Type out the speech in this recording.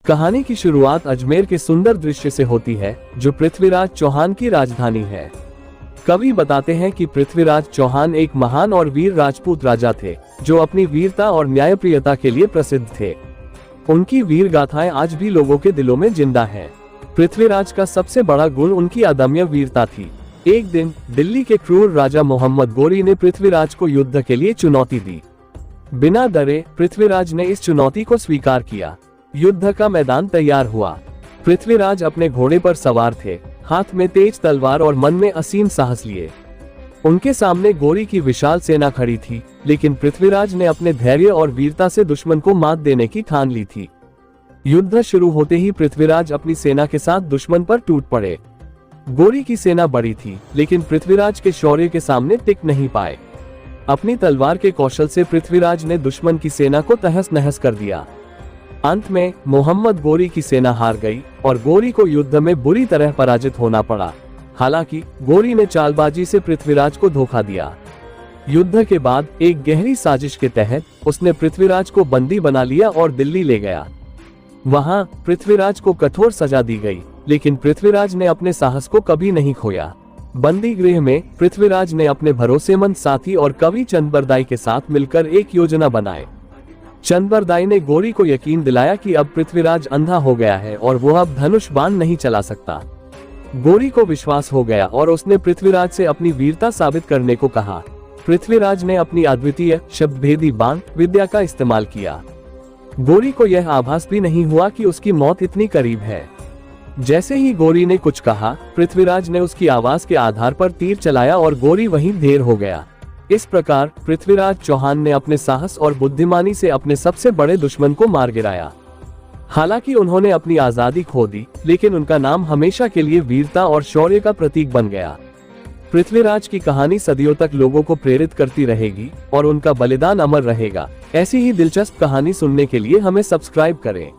कहानी की शुरुआत अजमेर के सुंदर दृश्य से होती है, जो पृथ्वीराज चौहान की राजधानी है। कवि बताते हैं कि पृथ्वीराज चौहान एक महान और वीर राजपूत राजा थे, जो अपनी वीरता और न्यायप्रियता के लिए प्रसिद्ध थे। उनकी वीर गाथाएं आज भी लोगों के दिलों में जिंदा हैं। पृथ्वीराज का सबसे बड़ा गुण उनकी अदम्य वीरता थी। एक दिन दिल्ली के क्रूर राजा मोहम्मद गोरी ने पृथ्वीराज को युद्ध के लिए चुनौती दी। बिना डरे पृथ्वीराज ने इस चुनौती को स्वीकार किया। युद्ध का मैदान तैयार हुआ। पृथ्वीराज अपने घोड़े पर सवार थे, हाथ में तेज तलवार और मन में असीम साहस लिए। उनके सामने गोरी की विशाल सेना खड़ी थी, लेकिन पृथ्वीराज ने अपने धैर्य और वीरता से दुश्मन को मात देने की ठान ली थी। युद्ध शुरू होते ही पृथ्वीराज अपनी सेना के साथ दुश्मन पर टूट पड़े। गोरी की सेना बड़ी थी, लेकिन पृथ्वीराज के शौर्य के सामने टिक नहीं पाए। अपनी तलवार के कौशल से पृथ्वीराज ने दुश्मन की सेना को तहस नहस कर दिया। अंत में मोहम्मद गोरी की सेना हार गई और गोरी को युद्ध में बुरी तरह पराजित होना पड़ा। हालांकि गोरी ने चालबाजी से पृथ्वीराज को धोखा दिया। युद्ध के बाद एक गहरी साजिश के तहत उसने पृथ्वीराज को बंदी बना लिया और दिल्ली ले गया। वहां पृथ्वीराज को कठोर सजा दी गई, लेकिन पृथ्वीराज ने अपने साहस को कभी नहीं खोया। बंदी गृह में पृथ्वीराज ने अपने भरोसेमंद साथी और कवि चंदबरदाई के साथ मिलकर एक योजना बनाई। चंदबरदाई ने गोरी को यकीन दिलाया कि अब पृथ्वीराज अंधा हो गया है और वो अब धनुष बाण नहीं चला सकता। गोरी को विश्वास हो गया और उसने पृथ्वीराज से अपनी वीरता साबित करने को कहा। पृथ्वीराज ने अपनी अद्वितीय शब्दभेदी बाण विद्या का इस्तेमाल किया। गोरी को यह आभास भी नहीं हुआ कि उसकी मौत इतनी करीब है। जैसे ही गोरी ने कुछ कहा, पृथ्वीराज ने उसकी आवाज के आधार पर तीर चलाया और गोरी वहीं ढेर हो गया। इस प्रकार पृथ्वीराज चौहान ने अपने साहस और बुद्धिमानी से अपने सबसे बड़े दुश्मन को मार गिराया। हालांकि उन्होंने अपनी आजादी खो दी, लेकिन उनका नाम हमेशा के लिए वीरता और शौर्य का प्रतीक बन गया। पृथ्वीराज की कहानी सदियों तक लोगों को प्रेरित करती रहेगी और उनका बलिदान अमर रहेगा। ऐसी ही दिलचस्प कहानी सुनने के लिए हमें सब्सक्राइब करें।